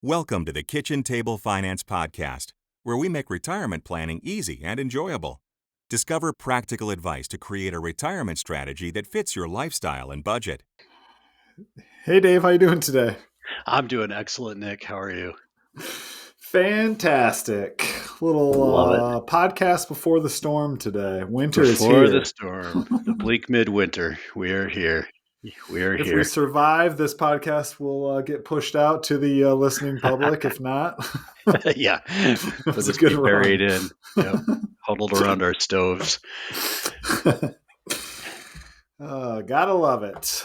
Welcome to the Kitchen Table Finance Podcast, where we make retirement planning easy and enjoyable. Discover practical advice to create a retirement strategy that fits your lifestyle and budget. Hey Dave, how you doing today? I'm doing excellent, Nick. How are you? Fantastic. Little Love podcast before the storm today. Winter is Before here. the storm, the bleak midwinter, we are here. We are If we here. survive, this podcast will get pushed out to the listening public. If not, Yeah, we'll it's a just good be buried run. in, huddled around our stoves. Gotta love it.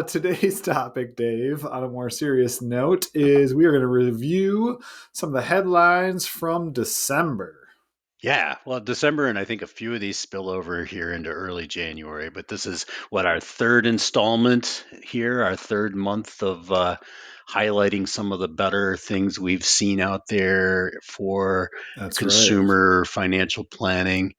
Today's topic, Dave, on a more serious note, is we are going to review some of the headlines from December. Yeah, well, December, and I think a few of these spill over here into early January, but this is our third installment here, our third month of highlighting some of the better things we've seen out there for That's right. consumer financial planning.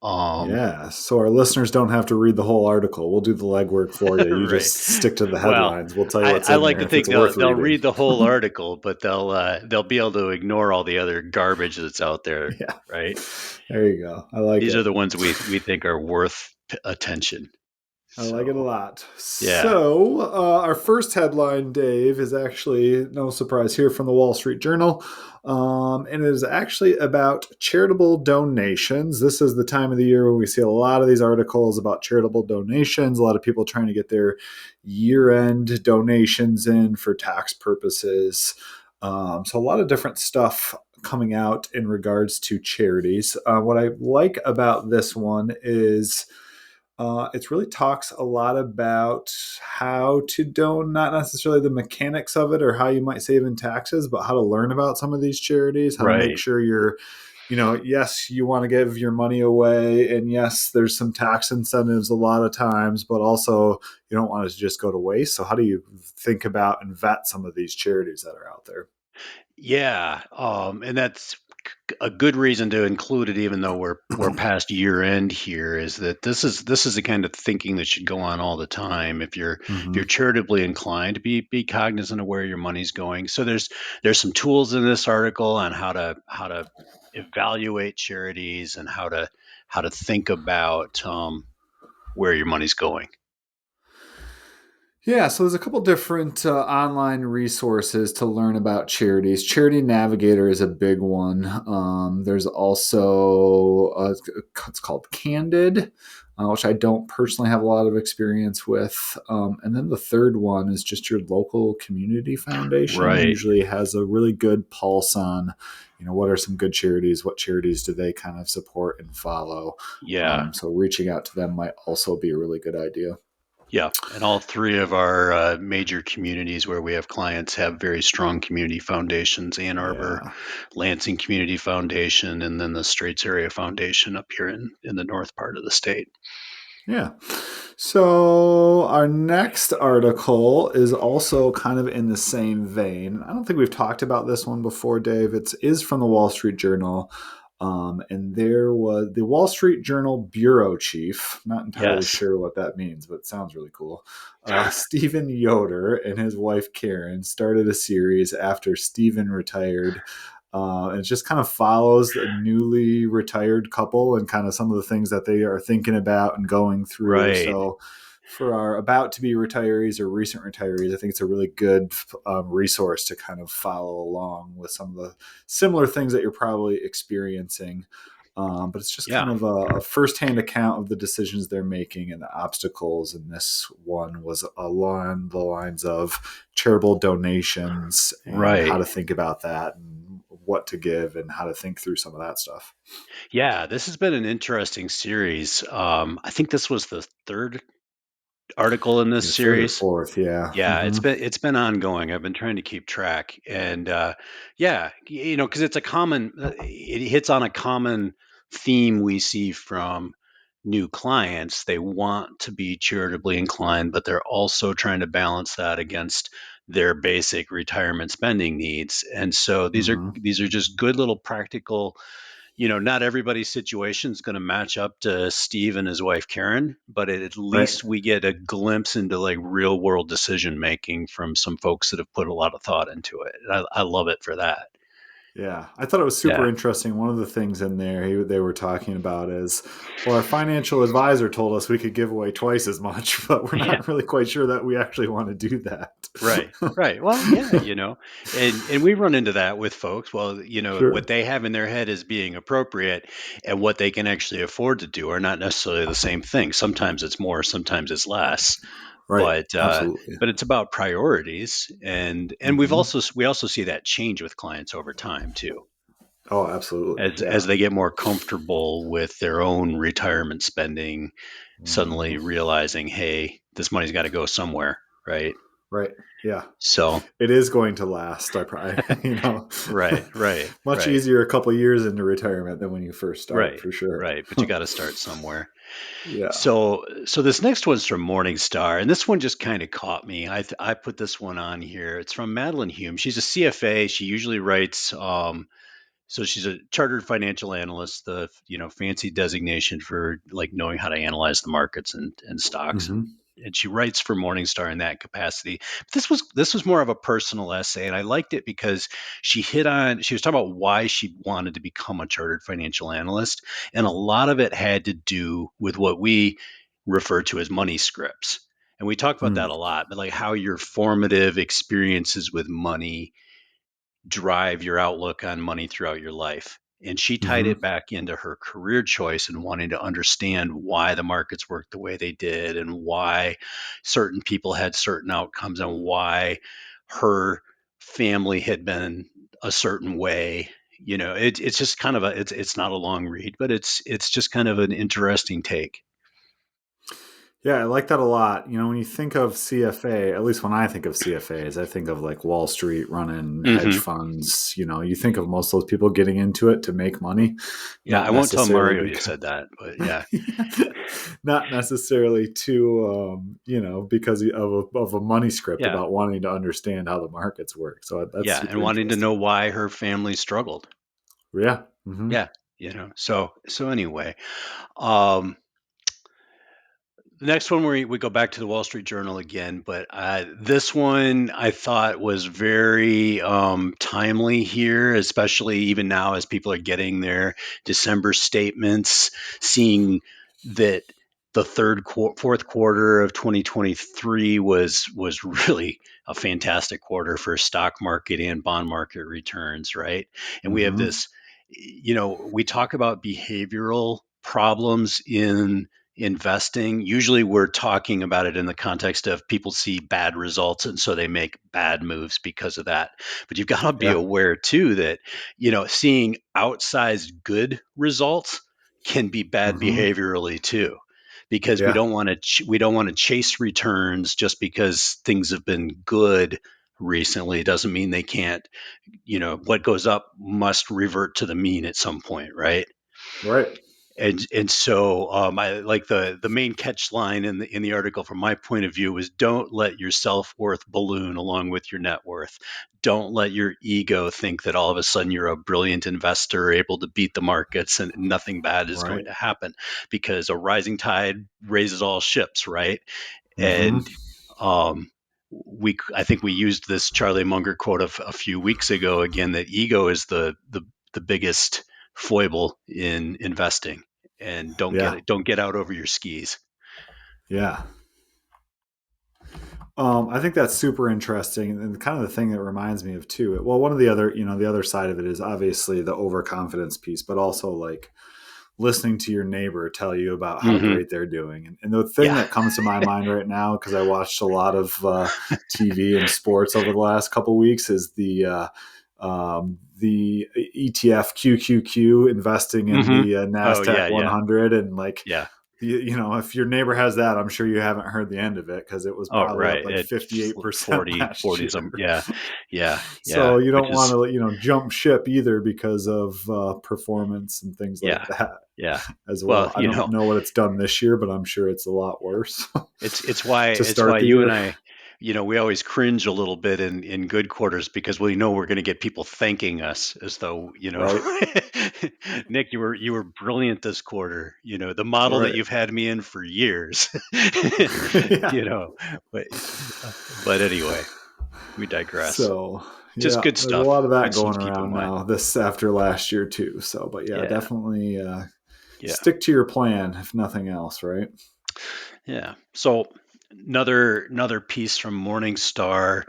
Yeah, so our listeners don't have to read the whole article. We'll do the legwork for you. You Right. just stick to the Well, headlines. We'll tell you what's I in like there to if think it's worth they'll reading. read the whole article, but they'll be able to ignore all the other garbage that's out there, Yeah, right? there you go. I like These it. are the ones we think are worth attention. I like it a So, lot. yeah. So, our first headline, Dave, is actually no surprise here from the Wall Street Journal. And it is actually about charitable donations. This is the time of the year when we see a lot of these articles about charitable donations, a lot of people trying to get their year end donations in for tax purposes. So, a lot of different stuff coming out in regards to charities. What I like about this one is it really talks a lot about how to donate, not necessarily the mechanics of it or how you might save in taxes, but how to learn about some of these charities, how to make Right. sure you're, yes, you want to give your money away. And yes, there's some tax incentives a lot of times, but also you don't want it to just go to waste. So, how do you think about and vet some of these charities that are out there? Yeah. And that's a good reason to include it, even though we're past year end here, is that this is the kind of thinking that should go on all the time. If you're Mm-hmm. charitably inclined, be cognizant of where your money's going. So there's some tools in this article on how to evaluate charities and how to think about where your money's going. Yeah, so there's a couple different online resources to learn about charities. Charity Navigator is a big one. There's also it's called Candid, which I don't personally have a lot of experience with. And then the third one is just your local community foundation. Right. Usually has a really good pulse on, what are some good charities? What charities do they kind of support and follow? Yeah. So reaching out to them might also be a really good idea. Yeah, and all three of our major communities where we have clients have very strong community foundations: Ann Arbor, Yeah. Lansing Community Foundation, and then the Straits Area Foundation up here in the north part of the state. Yeah. So our next article is also kind of in the same vein. I don't think we've talked about this one before, Dave. It is from the Wall Street Journal. And there was the Wall Street Journal bureau chief. Not entirely Yes. sure what that means, but it sounds really cool. Stephen Yoder and his wife Karen started a series after Stephen retired. And it just kind of follows a newly retired couple and kind of some of the things that they are thinking about and going through. Right. So, for our about to be retirees or recent retirees, I think it's a really good resource to kind of follow along with some of the similar things that you're probably experiencing. But it's just Yeah. kind of a firsthand account of the decisions they're making and the obstacles. And this one was along the lines of charitable donations and how Right. to think about that and what to give and how to think through some of that stuff. Yeah, this has been an interesting series. I think this was the third article in this Either third or series. fourth, yeah. Yeah, Mm-hmm. it's been ongoing. I've been trying to keep track, and yeah, because it's a common, it hits on a common theme we see from new clients. They want to be charitably inclined, but they're also trying to balance that against their basic retirement spending needs. And so these are Mm-hmm. these are just good little practical not everybody's situation is going to match up to Steve and his wife Karen, but at Right. least we get a glimpse into like real world decision making from some folks that have put a lot of thought into it. And I love it for that. Yeah, I thought it was super Yeah. interesting. One of the things in there they were talking about is, well, our financial advisor told us we could give away twice as much, but we're Yeah. not really quite sure that we actually want to do that. Right. Right. Well, yeah, and we run into that with folks. Well, what Sure. they have in their head as being appropriate and what they can actually afford to do are not necessarily the same thing. Sometimes it's more, sometimes it's less. Right. But Absolutely. but it's about priorities, and Hmm. we also see that change with clients over time too, Oh, absolutely. as Yeah. they get more comfortable with their own retirement spending, suddenly Hmm. realizing, hey, this money's got to go somewhere, right? Right. Yeah. So, It is going to last. I probably, right, right, much right. easier a couple years into retirement than when you first start, Right, for sure. right. But you got to start somewhere. Yeah. So this next one's from Morningstar, and this one just kind of caught me. I put this one on here. It's from Madeline Hume. She's a CFA. She usually writes. So she's a chartered financial analyst, the fancy designation for like knowing how to analyze the markets and stocks, and Hmm. and she writes for Morningstar in that capacity. But this was more of a personal essay, and I liked it because she was talking about why she wanted to become a chartered financial analyst, and a lot of it had to do with what we refer to as money scripts. And we talk about that a lot, but like how your formative experiences with money drive your outlook on money throughout your life. And she tied Hmm. it back into her career choice and wanting to understand why the markets worked the way they did and why certain people had certain outcomes and why her family had been a certain way. It's just kind of it's not a long read, but it's just kind of an interesting take. Yeah, I like that a lot. When you think of CFA, at least when I think of CFAs, I think of like Wall Street running hedge Hmm. funds. You think of most of those people getting into it to make money, Yeah, not I won't tell necessarily Mario you because said that, but yeah. not necessarily to because of a money script Yeah. about wanting to understand how the markets work. So that's Yeah, and super wanting to interesting. know why her family struggled. Yeah. Hmm. Yeah, so anyway, um, the next one we go back to the Wall Street Journal again, but this one I thought was very timely here, especially even now as people are getting their December statements, seeing that the fourth quarter of 2023 was really a fantastic quarter for stock market and bond market returns, right? And we have Hmm. this, we talk about behavioral problems in investing. Usually we're talking about it in the context of people see bad results and so they make bad moves because of that. But you've got to be Yeah. aware too that, seeing outsized good results can be bad Hmm. behaviorally too. Because we Yeah. don't want to we don't want to chase returns just because things have been good recently. It doesn't mean they can't, what goes up must revert to the mean at some point, right? Right. And so I like the main catch line in the article from my point of view was don't let your self-worth balloon along with your net worth. Don't let your ego think that all of a sudden you're a brilliant investor able to beat the markets and nothing bad is going Right. to happen, because a rising tide raises all ships, right? Hmm. And I think we used this Charlie Munger quote a few weeks ago again, that ego is the biggest foible in investing, and Yeah. don't get out over your skis. Yeah. I think that's super interesting, and kind of the thing that reminds me of too. Well, one of the other side of it is obviously the overconfidence piece, but also like listening to your neighbor tell you about how Hmm. great they're doing. And the thing Yeah. that comes to my mind right now, because I watched a lot of TV and sports over the last couple weeks, is the ETF QQQ investing in Hmm. the Oh Nasdaq yeah, yeah, 100, and like yeah. if your neighbor has that, I'm sure you haven't heard the end of it because it was Oh probably up right, like it 58% 40 last 40 some. year. Yeah, yeah, yeah, So you which don't want is, to jump ship either because of performance and things like yeah, that yeah. as Well, well. I don't know what it's done this year, but I'm sure it's a lot worse it's why to it's start why the you and year. I we always cringe a little bit in good quarters because we know we're going to get people thanking us as though, Right. Nick, you were brilliant this quarter. The model that Right. you've had me in for years. Yeah. you know, but but anyway, we digress. So Just yeah, good there's a stuff. lot of that Good stuff going to keep in around mind. now. This after last year too. So, but yeah, Yeah, definitely yeah, stick to your plan if nothing else. Right. yeah. So another piece from Morningstar.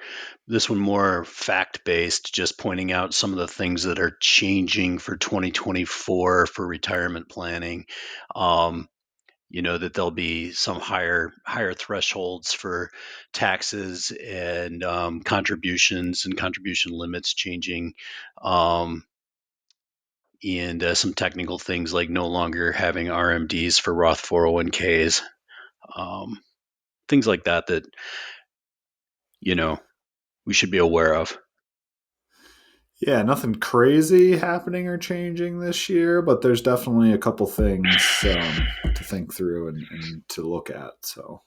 This one more fact based, just pointing out some of the things that are changing for 2024 for retirement planning. That there'll be some higher thresholds for taxes and contributions and contribution limits changing. Um, and some technical things like no longer having RMDs for Roth 401ks, things like that we should be aware of. Yeah, nothing crazy happening or changing this year, but there's definitely a couple things to think through and to look at. So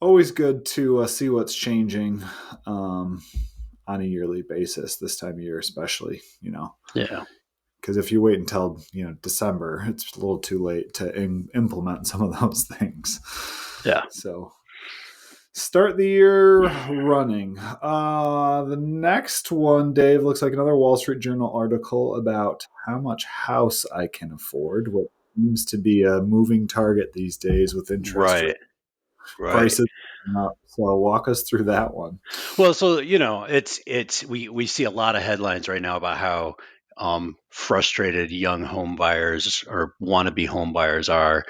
always good to see what's changing um, on a yearly basis this time of year, especially, Yeah, because if you wait until December, it's a little too late to implement some of those things. yeah. So start the year running. The next one, Dave, looks like another Wall Street Journal article about how much house I can afford, what seems to be a moving target these days with interest rate Right, right. prices up. So walk us through that one. Well, so it's we see a lot of headlines right now about how frustrated young home buyers or wannabe home buyers are.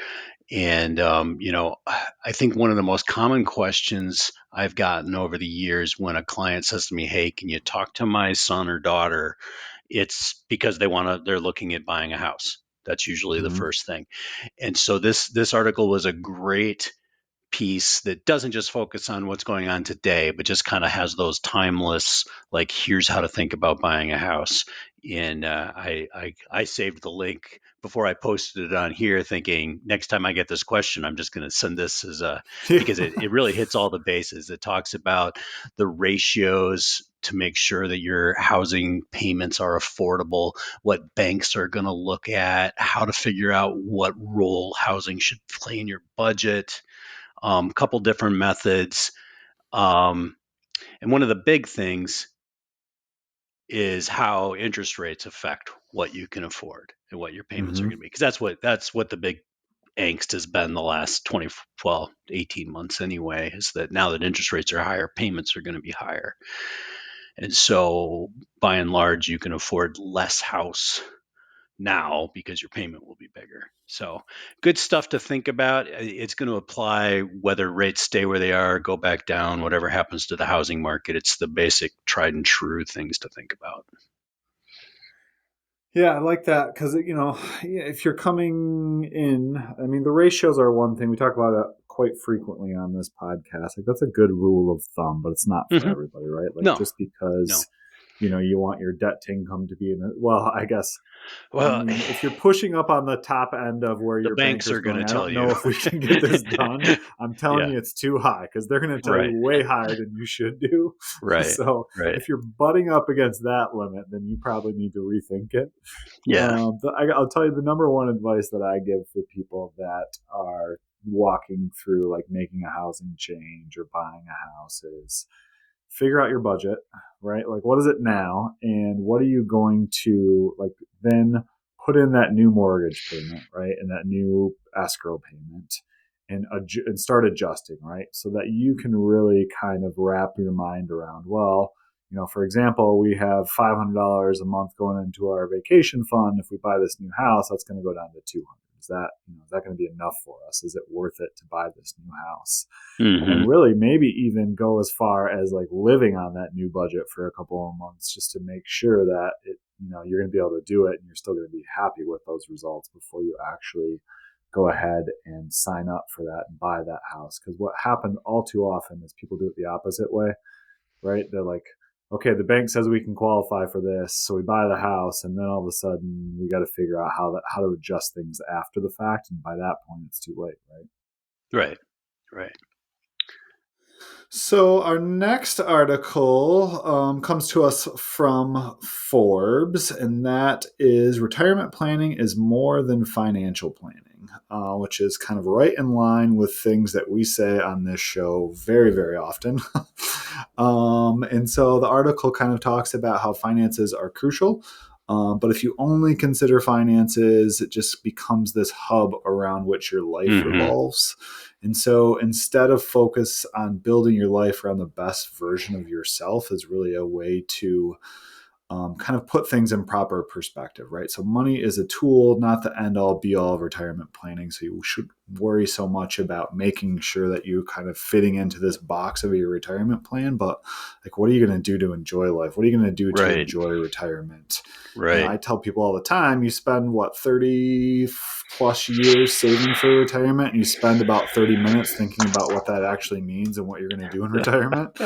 And I think one of the most common questions I've gotten over the years when a client says to me, "Hey, can you talk to my son or daughter?" It's because they're looking at buying a house. That's usually the Mm-hmm. first thing. And so this article was a great piece that doesn't just focus on what's going on today, but just kind of has those timeless, like, here's how to think about buying a house. And I saved the link before I posted it on here, thinking next time I get this question, I'm just going to send this as a Yeah. because it really hits all the bases. It talks about the ratios to make sure that your housing payments are affordable, what banks are going to look at, how to figure out what role housing should play in your budget, couple different methods. Um, and one of the big things is how interest rates affect what you can afford and what your payments are Mm-hmm. going to be. Because that's what the big angst has been the last 20, well, 18 months anyway, is that now that interest rates are higher, payments are going to be higher. And so by and large, you can afford less house now because your payment will be bigger. So good stuff to think about. It's going to apply whether rates stay where they are, go back down, whatever happens to the housing market. It's the basic tried and true things to think about. Yeah, I like that because if you're coming in, I mean, the ratios are one thing we talk about it quite frequently on this podcast. Like that's a good rule of thumb, but it's not for Hmm. everybody, right? Like No, just because no. you want your debt to income to be in it. Well, I guess I Well, mean, if you're pushing up on the top end of where the your banks banker's are going going, to I tell don't you. know if we can get this done. I'm telling Yeah, you, it's too high because they're going to tell you right, way higher than you should do. right, So right. if you're butting up against that limit, then you probably need to rethink it. Yeah. I'll tell you the number one advice that I give for people that are walking through like making a housing change or buying a house is figure out your budget, right? Like what is it now and what are you going to like then put in that new mortgage payment, right? And that new escrow payment and start adjusting, right? So that you can really kind of wrap your mind around, well, for example, we have $500 a month going into our vacation fund. If we buy this new house, that's going to go down to 200. Is that going to be enough for us? Is it worth it to buy this new house? Hmm. And really maybe even go as far as like living on that new budget for a couple of months just to make sure that you're going to be able to do it and you're still going to be happy with those results before you actually go ahead and sign up for that and buy that house. Because what happens all too often is people do it the opposite way, right? They're like, okay, the bank says we can qualify for this, so we buy the house, and then all of a sudden we got to figure out how to adjust things after the fact, and by that point it's too late, right? Right, right. So, our next article comes to us from Forbes, and that is Retirement Planning is More Than Financial Planning, which is kind of right in line with things that we say on this show very, very often. And so, the article kind of talks about how finances are crucial. But if you only consider finances, it just becomes this hub around which your life Hmm. revolves. And so instead of focus on building your life around the best version of yourself is really a way to kind of put things in proper perspective, right? So money is a tool, not the end all be all of retirement planning. So you should worry so much about making sure that you kind of fitting into this box of your retirement plan. But like, what are you going to do to enjoy life? What are you going to do to Right. enjoy retirement? And Right. I tell people all the time, you spend what, 30 plus years saving for retirement, and you spend about 30 minutes thinking about what that actually means and what you're going to do in retirement.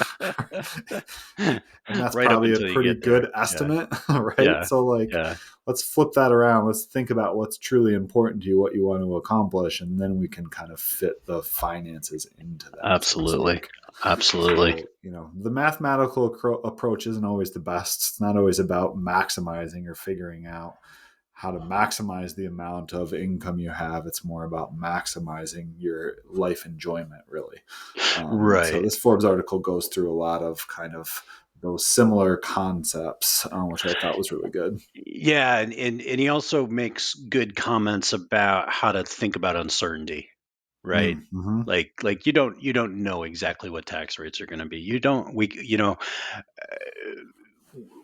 And that's Right up probably a until you pretty get there. good Yeah. estimate, right? Yeah. So, like, Yeah. let's flip that around. Let's think about what's truly important to you, what you want to accomplish, and then we can kind of fit the finances into that, so to Absolutely. speak. Absolutely. So, the mathematical approach isn't always the best. It's not always about maximizing or figuring out how to maximize the amount of income you have. It's more about maximizing your life enjoyment, really. And so Right. this Forbes article goes through a lot of kind of those similar concepts, which I thought was really good. Yeah, and he also makes good comments about how to think about uncertainty, right? Mm-hmm. Like you don't know exactly what tax rates are going to be. You don't we you know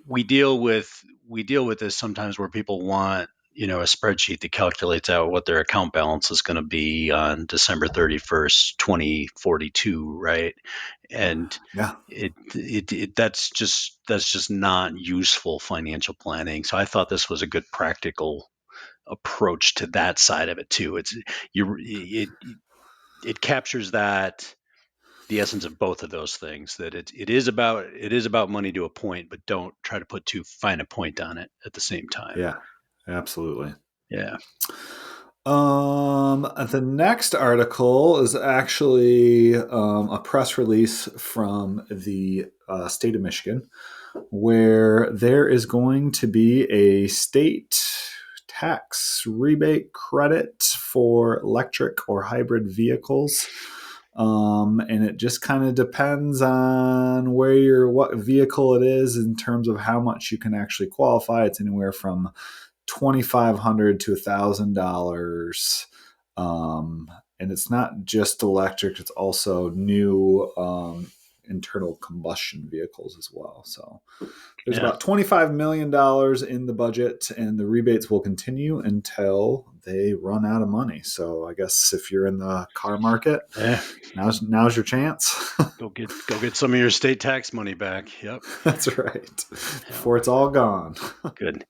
we deal with we deal with this sometimes where people want a spreadsheet that calculates out what their account balance is going to be on December 31st, 2042, right? And Yeah, that's just not useful financial planning. So I thought this was a good practical approach to that side of it too. It captures that the essence of both of those things, that it is about money to a point, but don't try to put too fine a point on it at the same time. yeah, absolutely. Yeah. The next article is actually a press release from the state of Michigan, where there is going to be a state tax rebate credit for electric or hybrid vehicles. And it just kind of depends on what vehicle it is in terms of how much you can actually qualify. It's anywhere from $2,500 to $1,000. Um, and it's not just electric; it's also new internal combustion vehicles as well. So there's Yeah. about $25 million in the budget, and the rebates will continue until they run out of money. So I guess if you're in the car market, Yeah. now's your chance. Go get some of your state tax money back. Yep. That's right. Yeah. Before it's all gone. Good.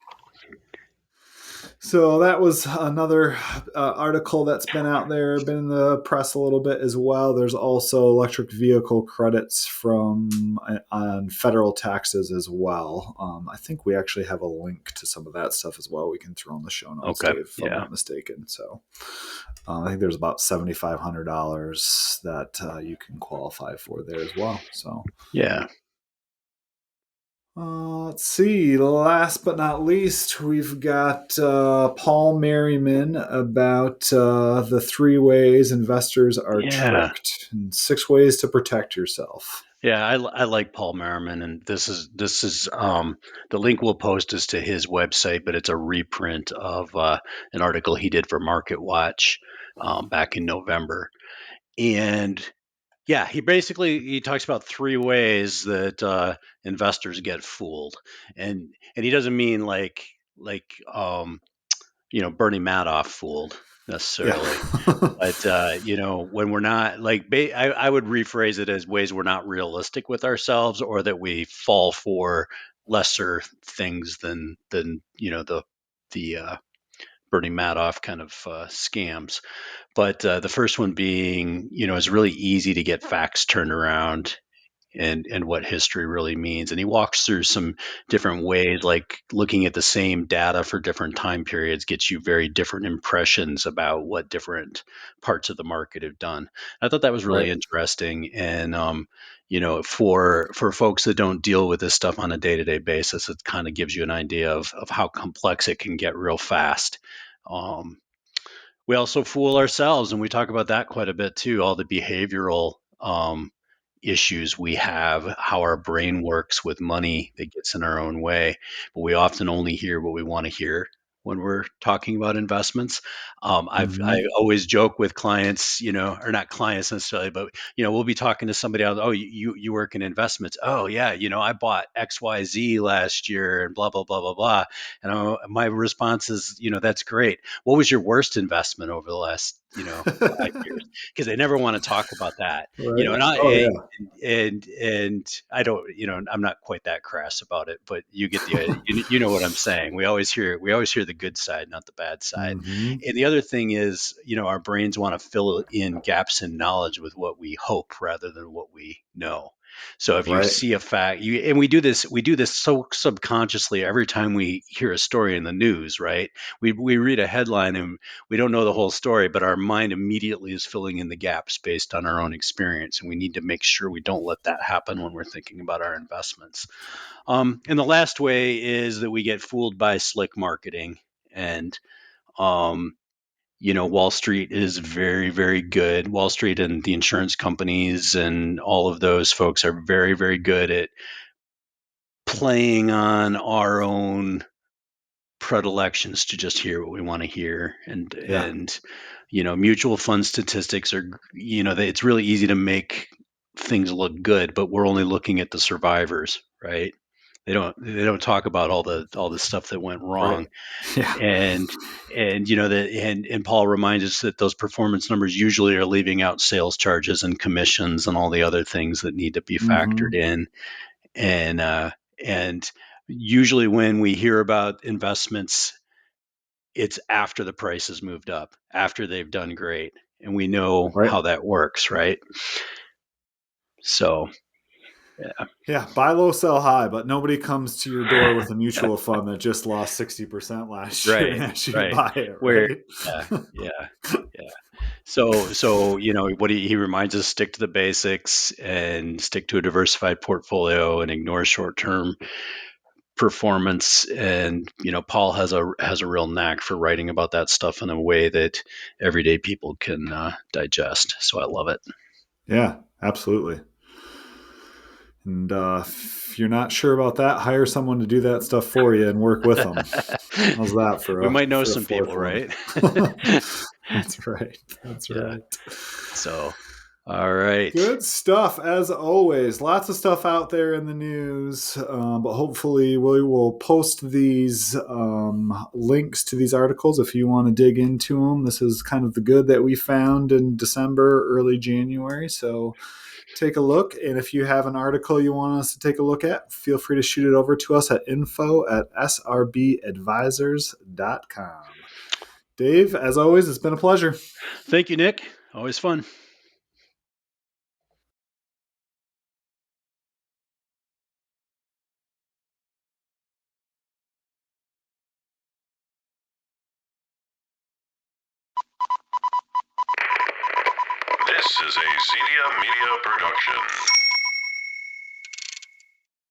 So that was another article that's been out there, been in the press a little bit as well. There's also electric vehicle credits from on federal taxes as well. I think we actually have a link to some of that stuff as well. We can throw in the show notes, Okay. Dave, if I'm Yeah. not mistaken. So I think there's about $7,500 that you can qualify for there as well. So Yeah. let's see. Last but not least, we've got Paul Merriman about the 3 ways investors are Yeah. tricked and 6 ways to protect yourself. Yeah, I like Paul Merriman, and this is the link we'll post is to his website, but it's a reprint of an article he did for Market Watch back in November. And yeah, he talks about 3 ways that investors get fooled, and he doesn't mean like Bernie Madoff fooled Yeah. necessarily. But when we're not I would rephrase it as ways we're not realistic with ourselves, or that we fall for lesser things than the Bernie Madoff kind of scams. But the first one being, it's really easy to get facts turned around and what history really means. And he walks through some different ways, like looking at the same data for different time periods gets you very different impressions about what different parts of the market have done. I thought that was really Right. interesting. And for folks that don't deal with this stuff on a day-to-day basis, it kind of gives you an idea of how complex it can get real fast. Um, we also fool ourselves, and we talk about that quite a bit too. All the behavioral issues we have, how our brain works with money that gets in our own way. But we often only hear what we want to hear when we're talking about investments. I Hmm. always joke with clients, or not clients necessarily, but we'll be talking to somebody else. Oh, you work in investments? Oh yeah, I bought XYZ last year and blah blah blah blah blah. And my response is, that's great. What was your worst investment over the last 5 years? Because they never want to talk about that. Right. And Oh I yeah. and I don't, I'm not quite that crass about it, but you get the, you know what I'm saying. We always hear the good side, not the bad side. Hmm. And the other thing is, our brains want to fill in gaps in knowledge with what we hope rather than what we know. So if you Right. see a fact, and we do this so subconsciously every time we hear a story in the news, right? We read a headline and we don't know the whole story, but our mind immediately is filling in the gaps based on our own experience. And we need to make sure we don't let that happen when we're thinking about our investments. And the last way is that we get fooled by slick marketing. And, Wall Street is very, very good. Wall Street and the insurance companies and all of those folks are very, very good at playing on our own predilections to just hear what we want to hear. and Yeah. and mutual fund statistics are, it's really easy to make things look good, but we're only looking at the survivors, right? They don't talk about all the stuff that went Right. wrong. Yeah. And Paul reminds us that those performance numbers usually are leaving out sales charges and commissions and all the other things that need to be factored Hmm. in. And usually when we hear about investments, it's after the price has moved up, after they've done great, and we know Right. how that works, right? So, yeah. Yeah, buy low, sell high, but nobody comes to your door with a mutual fund that just lost 60% last year and Right, asks you to right. buy it, Where, right? yeah, yeah, yeah. So what he reminds us: stick to the basics and stick to a diversified portfolio and ignore short-term performance. And Paul has a real knack for writing about that stuff in a way that everyday people can digest. So I love it. Yeah, absolutely. And if you're not sure about that, hire someone to do that stuff for you and work with them. How's that for We a might know for a some people, fourth one? right? That's right. That's Yeah. right. So, all right. Good stuff as always. Lots of stuff out there in the news, but hopefully we will post these links to these articles if you want to dig into them. This is kind of the good that we found in December, early January. So take a look. And if you have an article you want us to take a look at, feel free to shoot it over to us at info@srbadvisors.com. Dave, as always, it's been a pleasure. Thank you, Nick. Always fun. This is a Zedia Media production.